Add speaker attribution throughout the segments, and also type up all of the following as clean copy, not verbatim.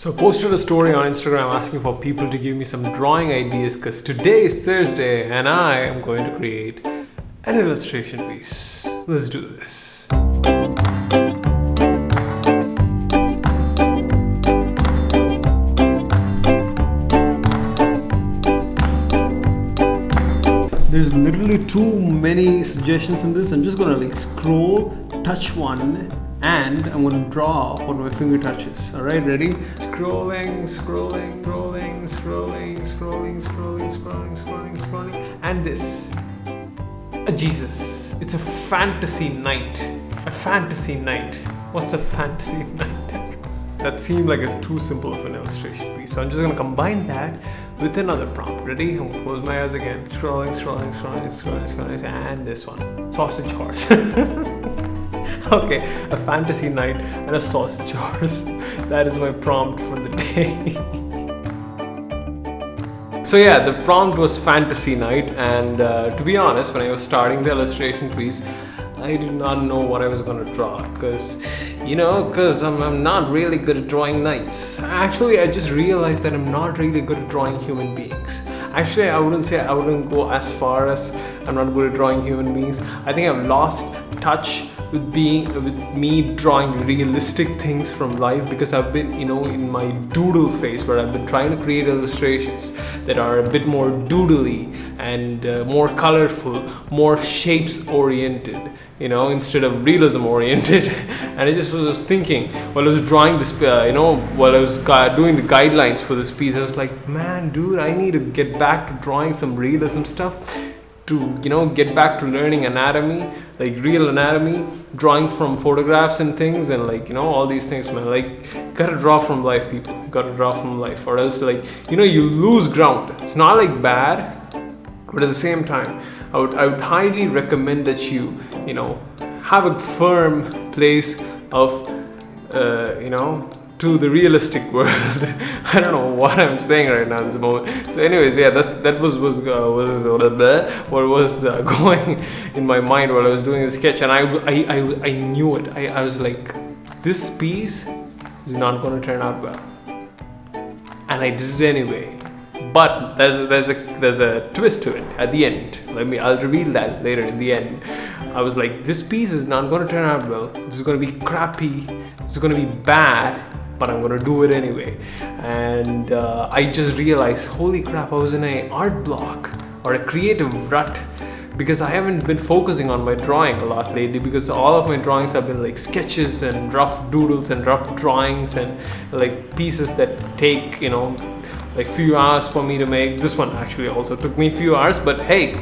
Speaker 1: So I posted a story on Instagram asking for people to give me some drawing ideas because today is Thursday and I am going to create an illustration piece. Let's do this. There's literally too many suggestions in this. I'm just gonna scroll, touch one, and I'm gonna draw what my finger touches. All right, ready? Scrolling, and this. Jesus. It's a fantasy night. A fantasy night. What's a fantasy night? That seemed like too simple of an illustration piece. So I'm just gonna combine that with another prompt. Ready? I'm gonna close my eyes again. Scrolling, and this one. Sausage horse. Okay, a fantasy night and a sausage horse. That is my prompt for the day. So yeah, the prompt was fantasy night, and to be honest, when I was starting the illustration piece, I did not know what I was going to draw because I'm not really good at drawing knights. Actually, I just realized that I'm not really good at drawing human beings. Actually, I wouldn't go as far as I'm not good at drawing human beings. I think I've lost touch with me drawing realistic things from life because I've been in my doodle phase where I've been trying to create illustrations that are a bit more doodly and more colorful, more shapes oriented, instead of realism oriented. And I just was thinking while I was drawing this, while I was doing the guidelines for this piece, I was like, man, dude, I need to get back to drawing some realism stuff, to get back to learning anatomy, like real anatomy, drawing from photographs and things, and all these things, man. Gotta draw from life, people. Gotta draw from life, or else you lose ground. It's not bad, but at the same time, I would highly recommend that you have a firm place of to the realistic world. I don't know what I'm saying right now at this moment. So anyways, yeah, that was what was going in my mind while I was doing the sketch, and I knew it. I was like, this piece is not going to turn out well, and I did it anyway. But there's a twist to it at the end. I'll reveal that later in the end. I was like, this piece is not going to turn out well. This is going to be crappy. This is going to be bad. But I'm gonna do it anyway. And I just realized, holy crap, I was in an art block or a creative rut because I haven't been focusing on my drawing a lot lately, because all of my drawings have been sketches and rough doodles and rough drawings and pieces that take few hours for me to make. This one actually also took me a few hours, but hey,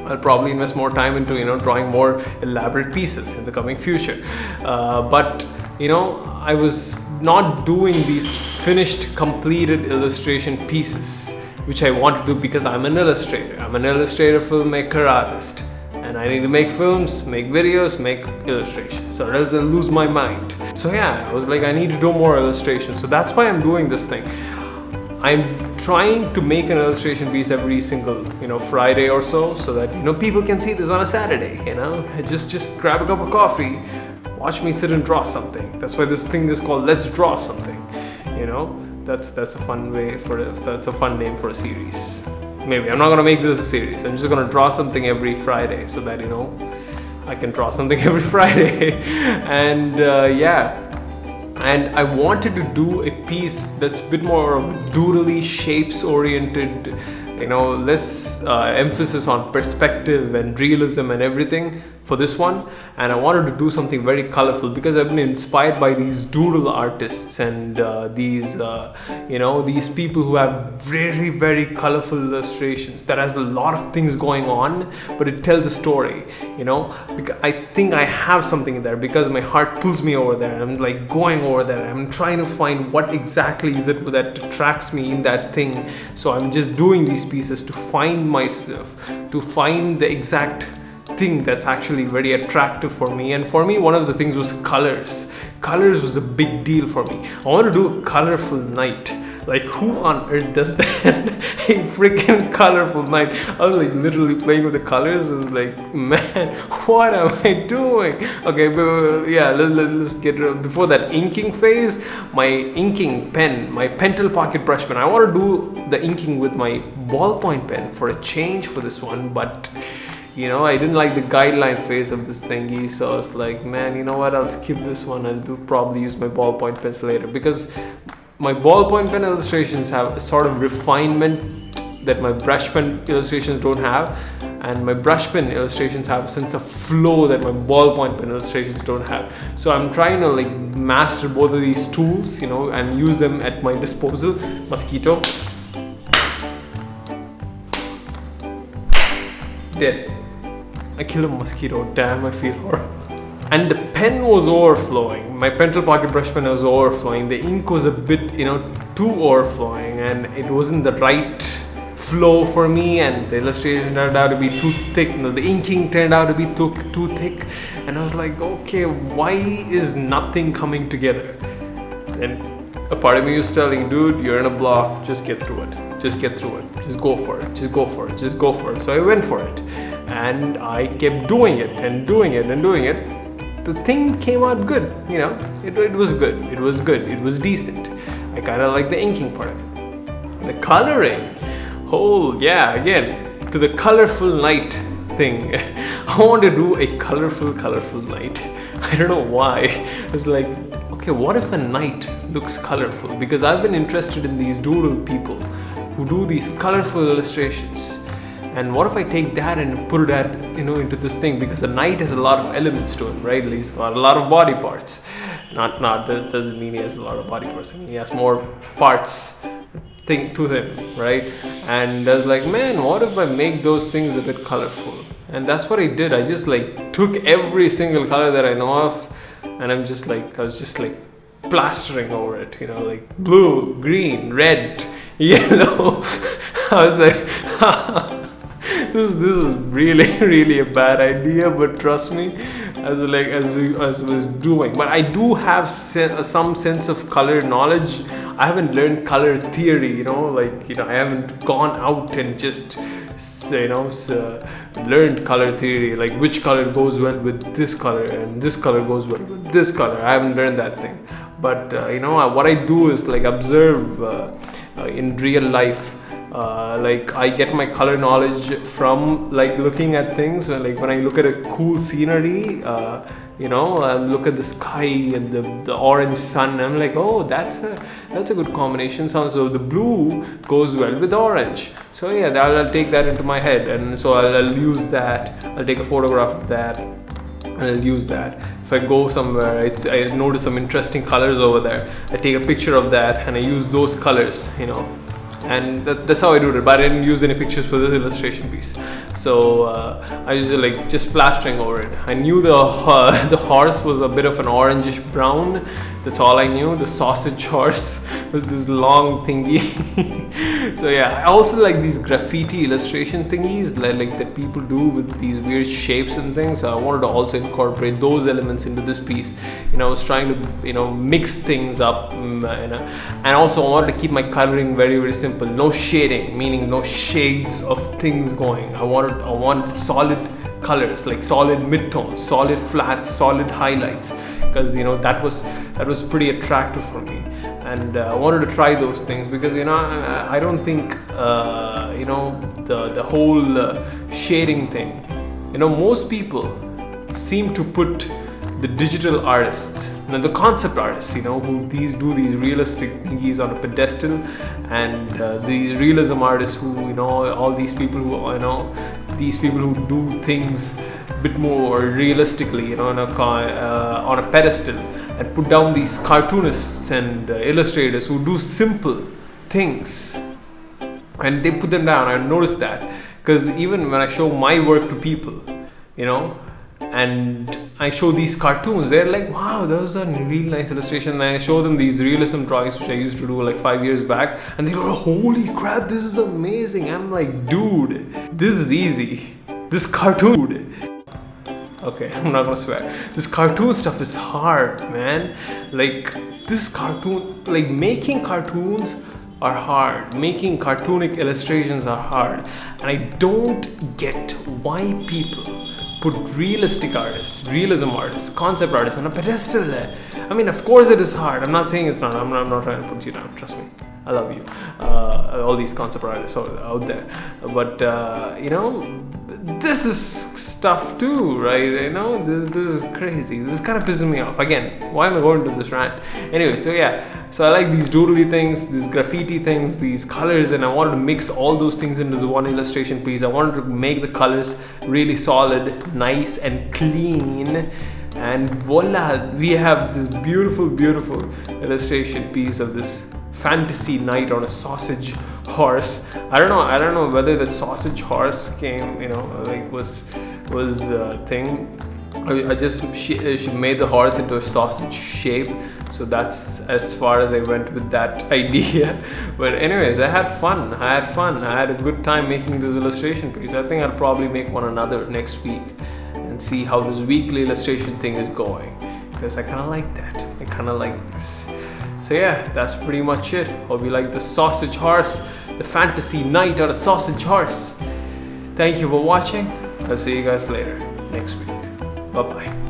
Speaker 1: I'll probably invest more time into drawing more elaborate pieces in the coming future. But I was not doing these finished, completed illustration pieces, which I want to do because I'm an illustrator. I'm an illustrator, filmmaker, artist, and I need to make films, make videos, make illustrations, or else I'll lose my mind. So yeah, I was like, I need to do more illustrations. So that's why I'm doing this thing. I'm trying to make an illustration piece every single Friday or so that people can see this on a Saturday. Just grab a cup of coffee, watch me sit and draw something. That's why this thing is called Let's Draw Something. That's a fun that's a fun name for a series. Maybe I'm not gonna make this a series. I'm just gonna draw something every Friday so that I can draw something every Friday. And yeah. And I wanted to do a piece that's a bit more of doodly, shapes oriented, less emphasis on perspective and realism and everything for this one. And I wanted to do something very colorful because I've been inspired by these doodle artists and these people who have very, very colorful illustrations that has a lot of things going on, but it tells a story, because I think I have something in there because my heart pulls me over there. I'm going over there. I'm trying to find what exactly is it that attracts me in that thing. So I'm just doing these pieces to find myself, to find the exact thing that's actually very attractive for me. And for me, one of the things was colors. Colors was a big deal for me. I want to do a colorful night. Like, who on earth does that? A freaking colorful night. I was like literally playing with the colors. I was like, man, what am I doing? Okay, but yeah, let's get before that inking phase. My inking pen, my Pentel pocket brush pen. I want to do the inking with my ballpoint pen for a change for this one, but I didn't like the guideline phase of this thingy, so I was like, man, you know what, I'll skip this one and do probably use my ballpoint pens later, because my ballpoint pen illustrations have a sort of refinement that my brush pen illustrations don't have, and my brush pen illustrations have a sense of flow that my ballpoint pen illustrations don't have. So I'm trying to like master both of these tools, and use them at my disposal. Mosquito. Dead. I killed a mosquito. Damn, I feel horrible. And the pen was overflowing. My Pentel pocket brush pen was overflowing. The ink was a bit, too overflowing, and it wasn't the right flow for me, and the illustration turned out to be too thick. The inking turned out to be too thick, and I was like, okay, why is nothing coming together? And a part of me was telling, dude, you're in a block, just get through it. Just get through it. Just go for it. Just go for it. Just go for it. So I went for it. And I kept doing it and doing it and doing it. The thing came out good, It was good. It was good. It was decent. I kind of like the inking part of it. The coloring. Oh, yeah, again, to the colorful night thing. I want to do a colorful night. I don't know why. It's like, okay, what if the night looks colorful? Because I've been interested in these doodle people who do these colorful illustrations. And what if I take that and put that, into this thing? Because the knight has a lot of elements to him, right? He's got a lot of body parts. That doesn't mean he has a lot of body parts. I mean, he has more parts to him, right? And I was like, man, what if I make those things a bit colorful? And that's what I did. I just like took every single color that I know of, and I was just like plastering over it, like blue, green, red, yellow. I was like, this is really a bad idea, but trust me, as I was doing. But I do have some sense of color knowledge. I haven't learned color theory, I haven't gone out and just learned color theory, like which color goes well with this color and this color goes well with this color. I haven't learned that thing. But what I do is like observe in real life. Like I get my color knowledge from like looking at things. Like when I look at a cool scenery, I look at the sky and the orange sun. I'm like, oh, that's a good combination. So the blue goes well with orange. So yeah, I'll take that into my head, and so I'll use that. I'll take a photograph of that, and I'll use that. If I go somewhere, I notice some interesting colors over there. I take a picture of that and I use those colors, and that's how I do it. But I didn't use any pictures for this illustration piece, so I was just plastering over it. I knew the horse was a bit of an orangish brown. That's all I knew. The sausage horse was this long thingy. So yeah, I also like these graffiti illustration thingies like that people do with these weird shapes and things. So I wanted to also incorporate those elements into this piece. I was trying to mix things up, and also I wanted to keep my coloring very, very simple. No shading, meaning no shades of things going. I want solid colors, like solid midtones, solid flats, solid highlights, because that was pretty attractive for me. And I wanted to try those things because I don't think the whole shading thing. Most people seem to put the digital artists, the concept artists, who do these realistic thingies on a pedestal, and the realism artists who all these people who do things a bit more realistically, on a pedestal, and put down these cartoonists and illustrators who do simple things, and they put them down. I noticed that because even when I show my work to people, and I show these cartoons, they're like, wow, those are really nice illustrations. And I show them these realism drawings, which I used to do like 5 years back, and they go, holy crap, this is amazing. I'm like, dude, this is easy. This cartoon, okay, I'm not gonna swear. This cartoon stuff is hard, man. Like this cartoon, like making cartoons are hard. Making cartoonic illustrations are hard. And I don't get why people put realistic artists, realism artists, concept artists on a pedestal there. I mean, of course it is hard. I'm not saying it's not. I'm not trying to put you down. Trust me. I love you. All these concept artists out there. But, you know, this is stuff too, right? You know, this is crazy. This kind of pisses me off. Again, why am I going to this rant? Anyway, so yeah. So I like these doodly things, these graffiti things, these colors, and I wanted to mix all those things into one illustration piece. I wanted to make the colors really solid, nice and clean. And voila, we have this beautiful, beautiful illustration piece of this fantasy knight on a sausage horse. I don't know whether the sausage horse came, you know, like was a thing. She made the horse into a sausage shape. So that's as far as I went with that idea. But anyways, I had fun. I had a good time making this illustration piece. I think I'll probably make one another next week and see how this weekly illustration thing is going, because I kind of like that. I kind of like this. So yeah, that's pretty much it. Hope you like the sausage horse, the fantasy knight on a sausage horse. Thank you for watching. I'll see you guys later next week. Bye bye.